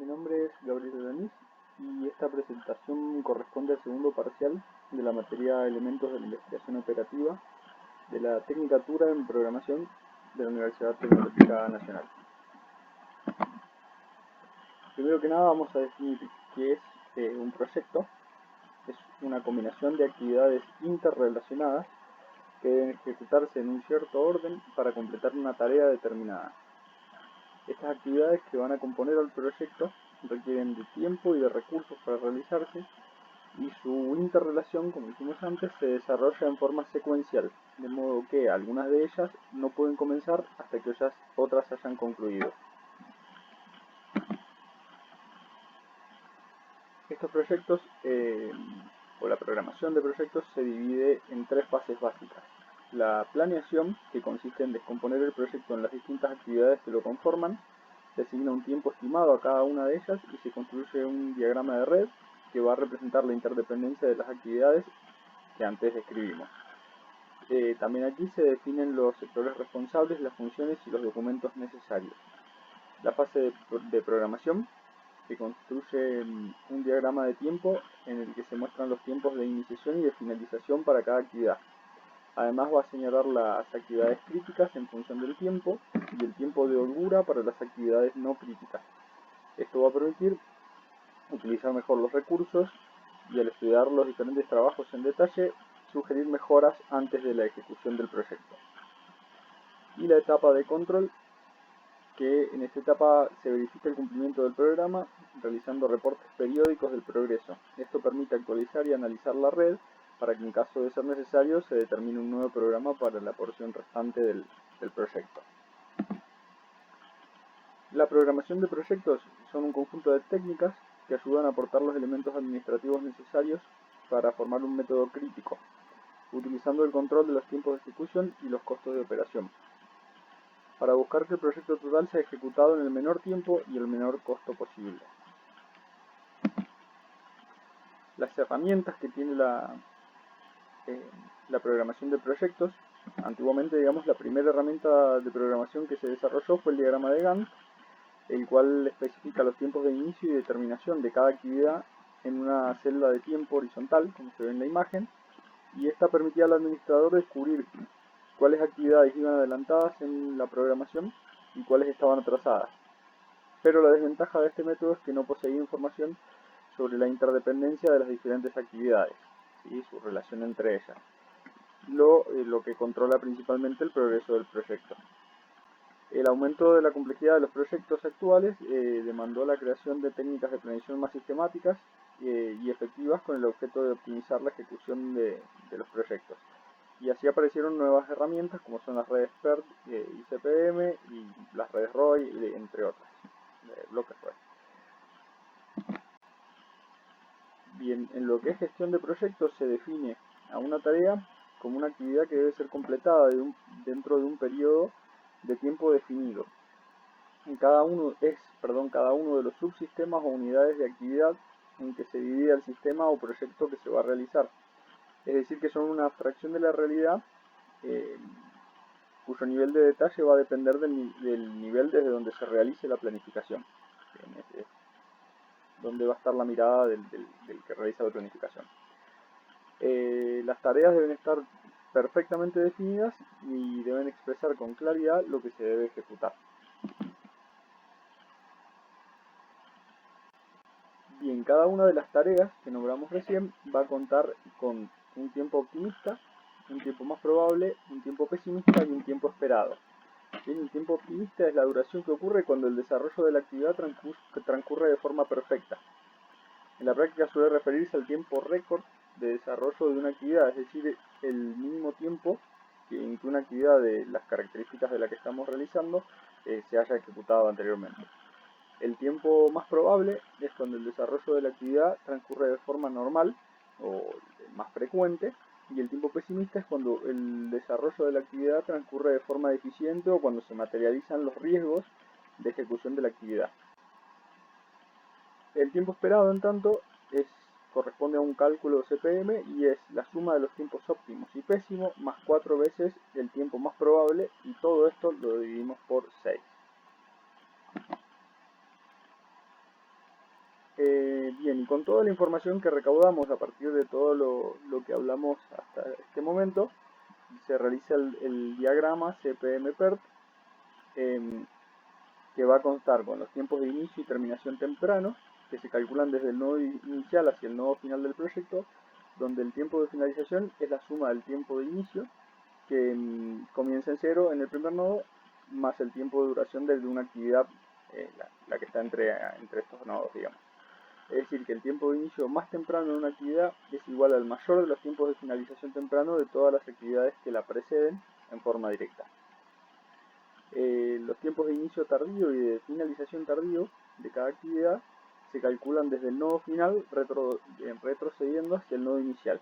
Mi nombre es Gabriel Denis y esta presentación corresponde al segundo parcial de la materia Elementos de la Investigación Operativa de la Tecnicatura en Programación de la Universidad Tecnológica Nacional. Primero que nada vamos a definir qué es un proyecto. Es una combinación de actividades interrelacionadas que deben ejecutarse en un cierto orden para completar una tarea determinada. Estas actividades que van a componer al proyecto requieren de tiempo y de recursos para realizarse, y su interrelación, como dijimos antes, se desarrolla en forma secuencial, de modo que algunas de ellas no pueden comenzar hasta que otras hayan concluido. Estos proyectos, o la programación de proyectos, se divide en tres fases básicas. La planeación, que consiste en descomponer el proyecto en las distintas actividades que lo conforman. Se asigna un tiempo estimado a cada una de ellas y se construye un diagrama de red que va a representar la interdependencia de las actividades que antes describimos. También aquí se definen los sectores responsables, las funciones y los documentos necesarios. La fase de programación, que construye un diagrama de tiempo en el que se muestran los tiempos de iniciación y de finalización para cada actividad. Además va a señalar las actividades críticas en función del tiempo y el tiempo de holgura para las actividades no críticas. Esto va a permitir utilizar mejor los recursos y, al estudiar los diferentes trabajos en detalle, sugerir mejoras antes de la ejecución del proyecto. Y la etapa de control, que en esta etapa se verifica el cumplimiento del programa realizando reportes periódicos del progreso. Esto permite actualizar y analizar la red para que, en caso de ser necesario, se determine un nuevo programa para la porción restante del proyecto. La programación de proyectos son un conjunto de técnicas que ayudan a aportar los elementos administrativos necesarios para formar un método crítico, utilizando el control de los tiempos de ejecución y los costos de operación, para buscar que el proyecto total sea ejecutado en el menor tiempo y el menor costo posible. Las herramientas que tiene la programación de proyectos: antiguamente, la primera herramienta de programación que se desarrolló fue el diagrama de Gantt, el cual especifica los tiempos de inicio y de terminación de cada actividad en una celda de tiempo horizontal, como se ve en la imagen, y esta permitía al administrador descubrir cuáles actividades iban adelantadas en la programación y cuáles estaban atrasadas. Pero la desventaja de este método es que no poseía información sobre la interdependencia de las diferentes actividades y su relación entre ellas, lo que controla principalmente el progreso del proyecto. El aumento de la complejidad de los proyectos actuales demandó la creación de técnicas de planeación más sistemáticas y efectivas, con el objeto de optimizar la ejecución de los proyectos. Y así aparecieron nuevas herramientas como son las redes PERT, ICPM y las redes ROI, entre otras, bloques ROI. Bien, en lo que es gestión de proyectos, se define a una tarea como una actividad que debe ser completada dentro de un periodo de tiempo definido. Cada uno de los subsistemas o unidades de actividad en que se divide el sistema o proyecto que se va a realizar. Es decir, que son una abstracción de la realidad cuyo nivel de detalle va a depender del nivel desde donde se realice la planificación. Es donde va a estar la mirada del que realiza la planificación. Las tareas deben estar perfectamente definidas y deben expresar con claridad lo que se debe ejecutar. Bien, cada una de las tareas que nombramos recién va a contar con un tiempo optimista, un tiempo más probable, un tiempo pesimista y un tiempo esperado. Bien, el tiempo optimista es la duración que ocurre cuando el desarrollo de la actividad transcurre de forma perfecta. En la práctica suele referirse al tiempo récord de desarrollo de una actividad, es decir, el mínimo tiempo en que una actividad de las características de la que estamos realizando se haya ejecutado anteriormente. El tiempo más probable es cuando el desarrollo de la actividad transcurre de forma normal o más frecuente, y el tiempo pesimista es cuando el desarrollo de la actividad transcurre de forma deficiente o cuando se materializan los riesgos de ejecución de la actividad. El tiempo esperado, en tanto, corresponde a un cálculo CPM y es la suma de los tiempos óptimos y pésimos más 4 veces el tiempo más probable, y todo esto lo dividimos por 6. Bien, y con toda la información que recaudamos a partir de todo lo que hablamos hasta este momento, se realiza el diagrama CPM-PERT, que va a constar con los tiempos de inicio y terminación tempranos, que se calculan desde el nodo inicial hacia el nodo final del proyecto, donde el tiempo de finalización es la suma del tiempo de inicio, que comienza en 0 en el primer nodo, más el tiempo de duración de una actividad, la que está entre estos nodos, digamos. Es decir, que el tiempo de inicio más temprano de una actividad es igual al mayor de los tiempos de finalización temprano de todas las actividades que la preceden en forma directa. Los tiempos de inicio tardío y de finalización tardío de cada actividad se calculan desde el nodo final retrocediendo hacia el nodo inicial.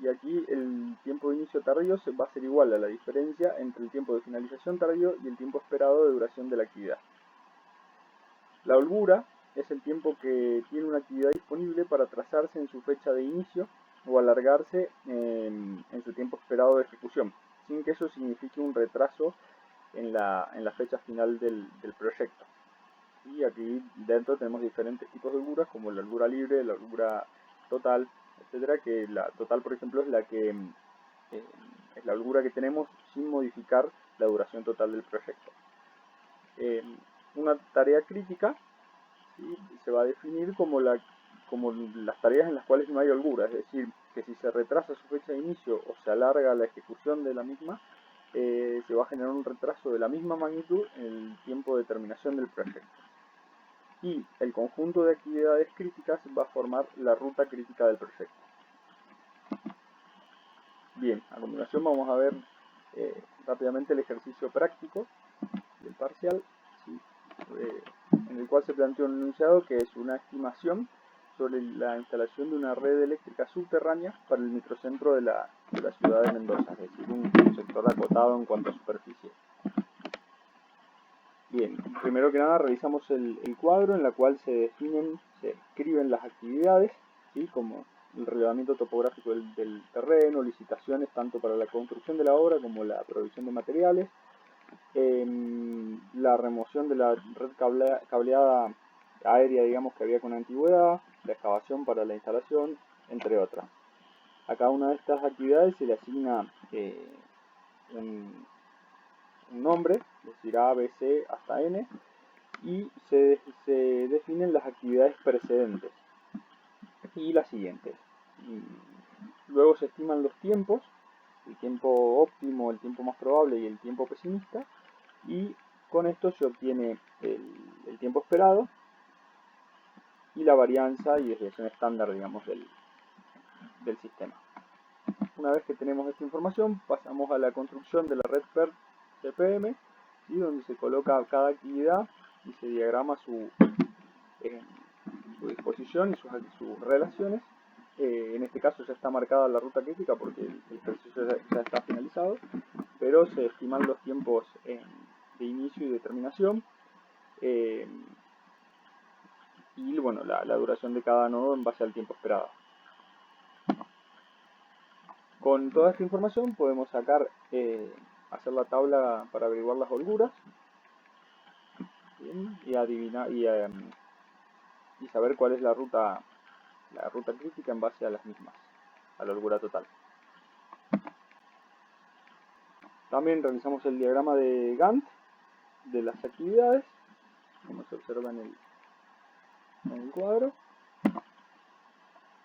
Y aquí el tiempo de inicio tardío va a ser igual a la diferencia entre el tiempo de finalización tardío y el tiempo esperado de duración de la actividad. La holgura es el tiempo que tiene una actividad disponible para trazarse en su fecha de inicio o alargarse en su tiempo esperado de ejecución, sin que eso signifique un retraso en la fecha final del proyecto. Y aquí dentro tenemos diferentes tipos de holguras, como la holgura libre, la holgura total, etcétera, que la total, por ejemplo, es es la holgura que tenemos sin modificar la duración total del proyecto. Una tarea crítica, ¿sí?, se va a definir como las tareas en las cuales no hay holgura, es decir, que si se retrasa su fecha de inicio o se alarga la ejecución de la misma, se va a generar un retraso de la misma magnitud en el tiempo de terminación del proyecto. Y el conjunto de actividades críticas va a formar la ruta crítica del proyecto. Bien, a continuación vamos a ver rápidamente el ejercicio práctico del parcial, ¿sí?, en el cual se plantea un enunciado que es una estimación sobre la instalación de una red eléctrica subterránea para el microcentro de la ciudad de Mendoza, es decir, un sector acotado en cuanto a superficie. Bien, primero que nada revisamos el cuadro en el cual se describen las actividades, ¿sí?, como el relevamiento topográfico del terreno, licitaciones tanto para la construcción de la obra como la provisión de materiales, la remoción de la red cableada aérea, digamos, que había con antigüedad, la excavación para la instalación, entre otras. A cada una de estas actividades se le asigna un nombre, es decir, A, B, C hasta N, y se definen las actividades precedentes y las siguientes. Luego se estiman los tiempos, el tiempo óptimo, el tiempo más probable y el tiempo pesimista, y con esto se obtiene el tiempo esperado y la varianza y desviación estándar, digamos, del sistema. Una vez que tenemos esta información, pasamos a la construcción de la red PERT CPM, ¿sí?, donde se coloca cada actividad y se diagrama su disposición y sus relaciones. En este caso ya está marcada la ruta crítica porque el ejercicio ya está finalizado, pero se estiman los tiempos de inicio y de terminación, y bueno, la duración de cada nodo en base al tiempo esperado. Con toda esta información podemos hacer la tabla para averiguar las holguras, ¿bien?, y saber cuál es la ruta crítica en base a las mismas, a la holgura total. También realizamos el diagrama de Gantt de las actividades, como se observa en el cuadro.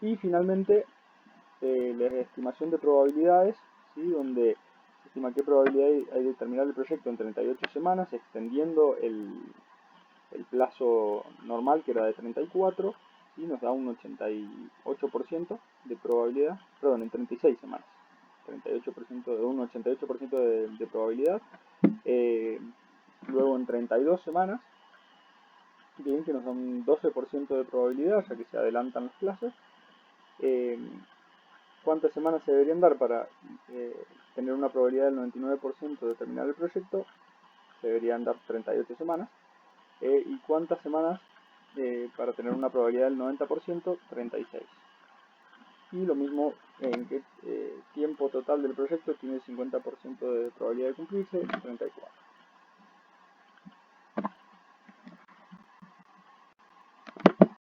Y finalmente la estimación de probabilidades, ¿sí?, donde se estima qué probabilidad hay de terminar el proyecto en 38 semanas, extendiendo el plazo normal, que era de 34, y nos da un 88% de probabilidad, perdón, en 36 semanas, 38% de un 88% de probabilidad. Luego en 32 semanas, bien, que nos da un 12% de probabilidad, ya que se adelantan los plazos. ¿Cuántas semanas se deberían dar para tener una probabilidad del 99% de terminar el proyecto? Se deberían dar 38 semanas. ¿Y cuántas semanas para tener una probabilidad del 90%? 36. Y lo mismo en qué tiempo total del proyecto tiene 50% de probabilidad de cumplirse, 34.